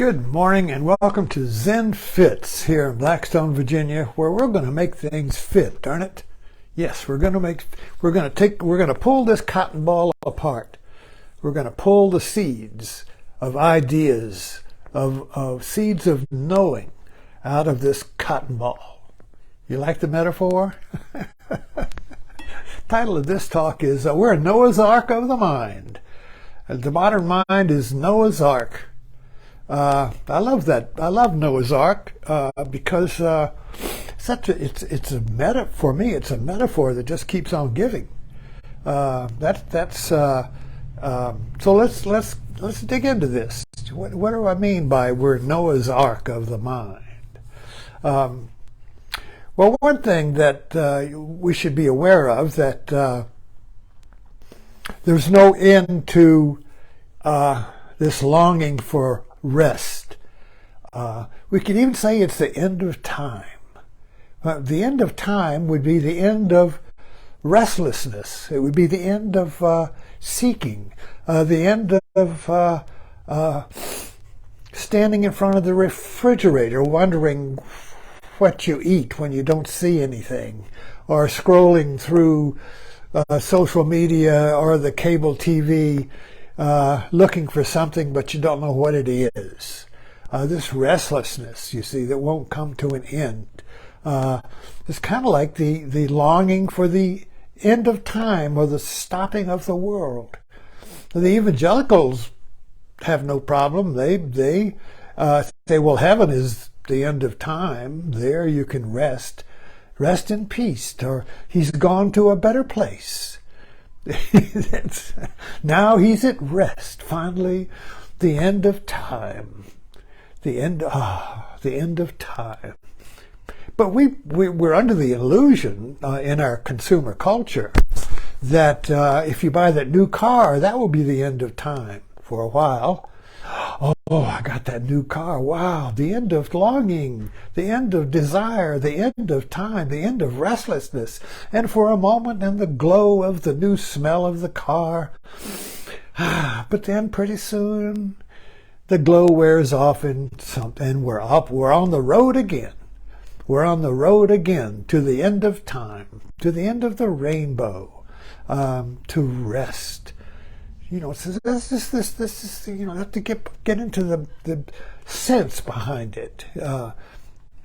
Good morning and welcome to Zen Fits here in Blackstone, Virginia, where we're going to make things fit, darn it. Yes, we're going to pull this cotton ball apart. We're going to pull the seeds of ideas, of seeds of knowing out of this cotton ball. You like the metaphor? Title of this talk is We're Noah's Ark of the Mind. The modern mind is Noah's Ark. I love that. I love Noah's Ark because it's a for me. It's a metaphor that just keeps on giving. So let's dig into this. What do I mean by we're Noah's Ark of the mind? Well, one thing that we should be aware of that there's no end to this longing for rest. We could even say it's the end of time. The end of time would be the end of restlessness. It would be the end of seeking, the end of standing in front of the refrigerator wondering what you eat when you don't see anything, or scrolling through social media or the cable TV looking for something, but you don't know what it is. This restlessness, you see, that won't come to an end. It's kind of like the longing for the end of time or the stopping of the world. The Evangelicals have no problem. They say, well, heaven is the end of time. There you can rest in peace, or he's gone to a better place. Now he's at rest. Finally, the end of time. The end of time. But we're under the illusion in our consumer culture that if you buy that new car, that will be the end of time for a while. Oh, I got that new car. Wow, the end of longing, the end of desire, the end of time, the end of restlessness. And for a moment, in the glow of the new smell of the car, but then pretty soon, the glow wears off and we're on the road again. We're on the road again to the end of time, to the end of the rainbow, to rest. You know, so this is you know, have to get into the sense behind it. So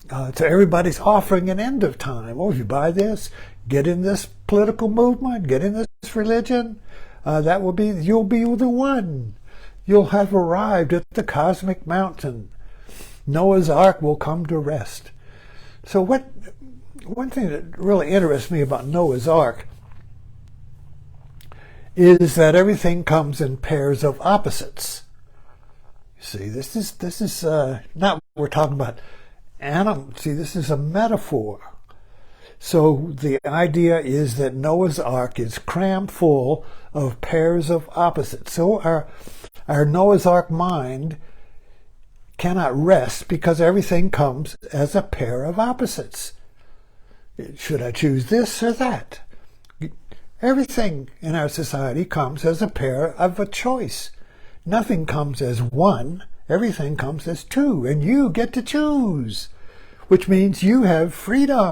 everybody's offering an end of time. Oh, if you buy this, get in this political movement, get in this religion, you'll be the one. You'll have arrived at the cosmic mountain. Noah's Ark will come to rest. So one thing that really interests me about Noah's Ark is that everything comes in pairs of opposites. You see, this is not what we're talking about animals. See, this is a metaphor. So the idea is that Noah's Ark is crammed full of pairs of opposites. So our Noah's Ark mind cannot rest because everything comes as a pair of opposites. Should I choose this or that? Everything in our society comes as a pair of a choice. Nothing comes as one. Everything comes as two, and you get to choose, which means you have freedom.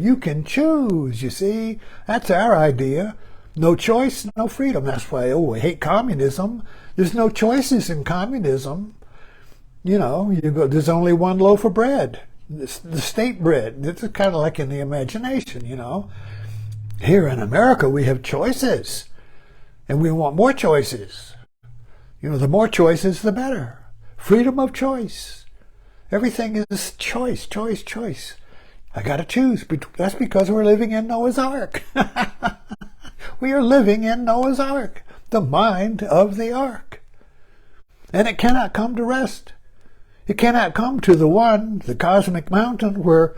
You can choose, you see. That's our idea. No choice, no freedom. That's why, I hate communism. There's no choices in communism. You know, there's only one loaf of bread, the state bread. It's kind of like in the imagination, you know. Here in America, we have choices, and we want more choices. You know, the more choices, the better. Freedom of choice. Everything is choice, choice, choice. I got to choose. That's because we're living in Noah's Ark. We are living in Noah's Ark, the mind of the ark. And it cannot come to rest. It cannot come to the cosmic mountain where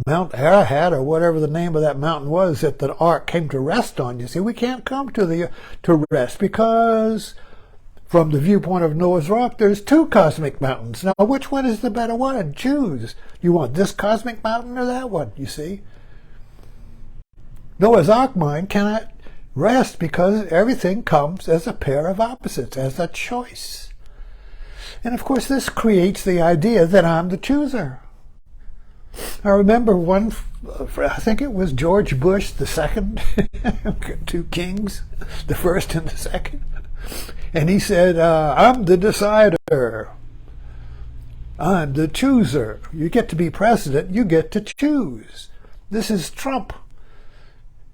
Mount Ararat, or whatever the name of that mountain was that the ark came to rest on. You see, we can't come to rest because from the viewpoint of Noah's Ark, there's two cosmic mountains. Now, which one is the better one? Choose. You want this cosmic mountain or that one, you see? Noah's Ark mind cannot rest because everything comes as a pair of opposites, as a choice. And of course, this creates the idea that I'm the chooser. I remember one, I think it was George Bush the second, two kings, the first and the second. And he said, I'm the decider. I'm the chooser. You get to be president, you get to choose. This is Trump.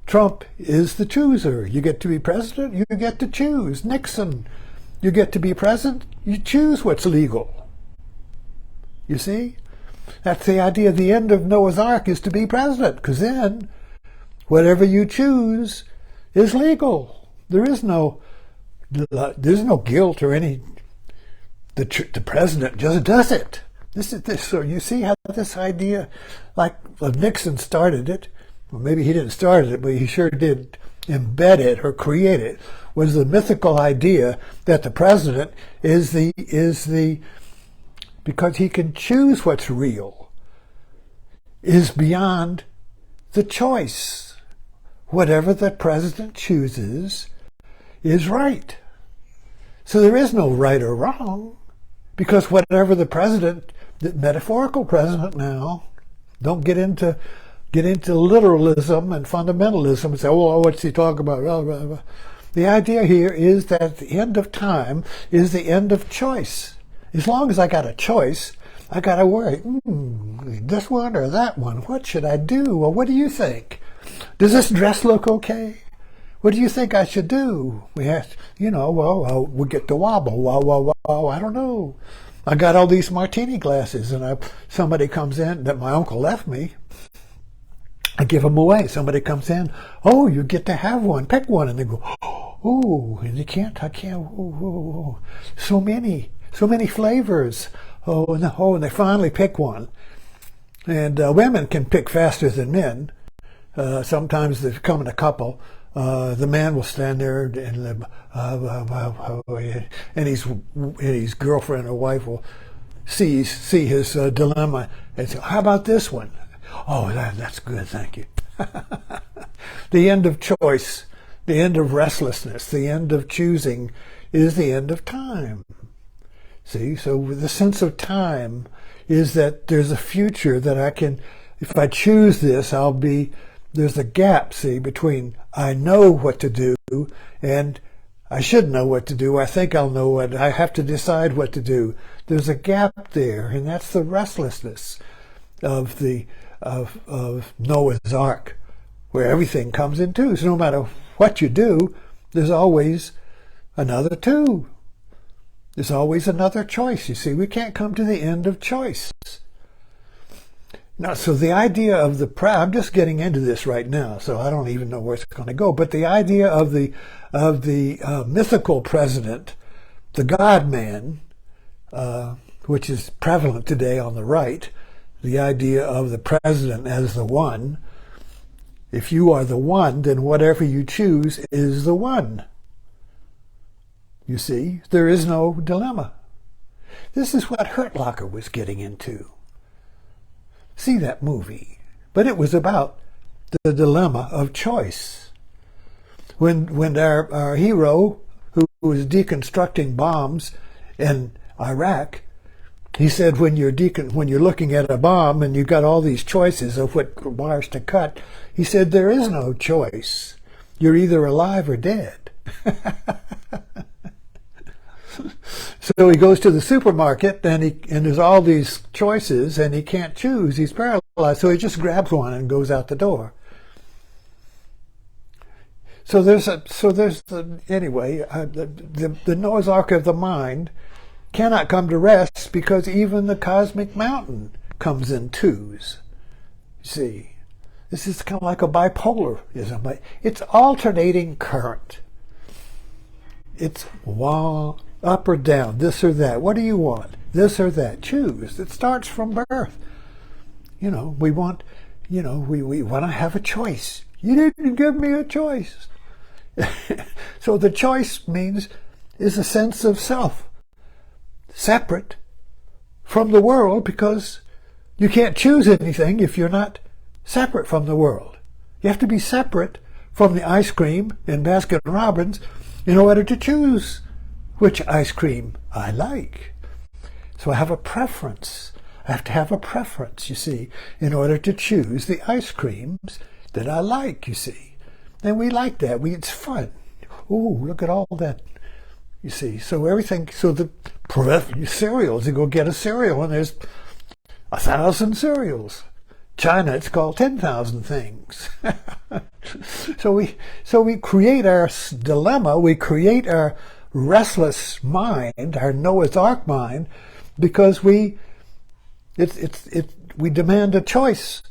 Trump is the chooser. You get to be president, you get to choose. Nixon, you get to be president, you choose what's legal. You see? That's the idea. The end of Noah's Ark is to be president, because then whatever you choose is legal. There's no guilt or any. The president just does it. This is this. So you see how this idea, like Nixon started it, or maybe he didn't start it, but he sure did embed it or create it. Was the mythical idea that the president is the because he can choose what's real, is beyond the choice. Whatever the president chooses is right. So there is no right or wrong, because whatever the president, the metaphorical president now, don't get into literalism and fundamentalism and say, oh, what's he talking about? Blah, blah, blah. The idea here is that the end of time is the end of choice. As long as I got a choice, I got to worry, this one or that one, what should I do? Well, what do you think? Does this dress look okay? What do you think I should do? We have, we get to wobble. Wow, I don't know. I got all these martini glasses, and somebody comes in that my uncle left me. I give them away. Somebody comes in, oh, you get to have one. Pick one. And they go, oh, and I can't. Oh. So many flavors. And they finally pick one. And women can pick faster than men. Sometimes they come in a couple. The man will stand there and his girlfriend or wife will see his dilemma and say, how about this one? Oh, that's good, thank you. The end of choice, the end of restlessness, the end of choosing is the end of time. See, so the sense of time is that there's a future that I can, if I choose this, there's a gap, see, between I know what to do and I should know what to do. I think I'll know what, I have to decide what to do. There's a gap there, and that's the restlessness of Noah's Ark, where everything comes in twos. So no matter what you do, there's always another two. There's always another choice. You see, we can't come to the end of choice. Now, so the idea of I'm just getting into this right now, so I don't even know where it's going to go. But the idea of the mythical president, the God-man, which is prevalent today on the right, the idea of the president as the one. If you are the one, then whatever you choose is the one. You see, there is no dilemma. This is what Hurt Locker was getting into. See that movie. But it was about the dilemma of choice. When our hero, who was deconstructing bombs in Iraq, he said when you're looking at a bomb and you've got all these choices of what wires to cut, he said there is no choice. You're either alive or dead. So he goes to the supermarket and there's all these choices and he can't choose. He's paralyzed, so he just grabs one and goes out the door. Anyway, the Noah's Ark of the mind cannot come to rest because even the cosmic mountain comes in twos. You see, this is kind of like a bipolarism. It's alternating current. It's up or down, this or that. What do you want? This or that. Choose. It starts from birth. We want to have a choice. You didn't give me a choice. So the choice is a sense of self, separate from the world, because you can't choose anything if you're not separate from the world. You have to be separate from the ice cream in Baskin-Robbins in order to choose which ice cream I like. So I have a preference. I have to have a preference, you see, in order to choose the ice creams that I like, you see. And we like that. It's fun. Ooh, look at all that, you see. So everything, so the cereals, you go get a cereal and there's 1,000 cereals. China, it's called 10,000 things. So we create our dilemma, we create our restless mind, our Noah's Ark mind, because we demand a choice.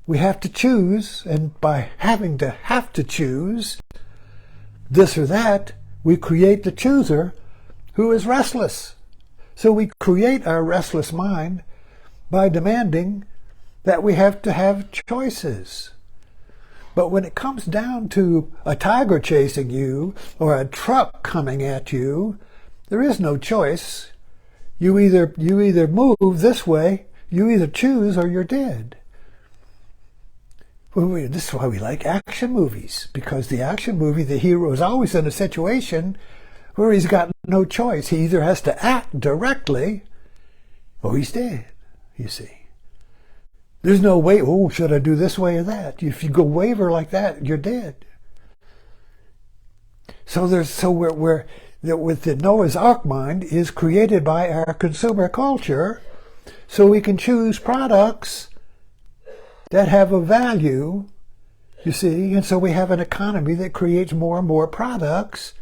We have to choose, and by having to have to choose this or that, we create the chooser who is restless. So we create our restless mind by demanding that we have to have choices. But when it comes down to a tiger chasing you or a truck coming at you, there is no choice. You either move this way, you either choose or you're dead. This is why we like action movies, because the action movie, the hero is always in a situation where he's got no choice. He either has to act directly or he's dead, you see. There's no way, oh, should I do this way or that? If you go waver like that, you're dead. We're with the Noah's Ark mind is created by our consumer culture, so we can choose products that have a value, you see, and so we have an economy that creates more and more products,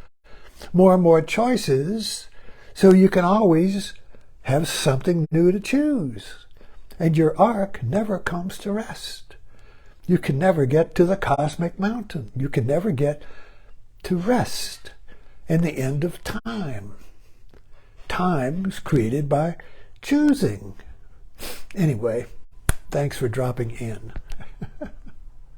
more and more choices, so you can always have something new to choose. And your ark never comes to rest. You can never get to the cosmic mountain. You can never get to rest in the end of time. Time is created by choosing. Anyway, thanks for dropping in.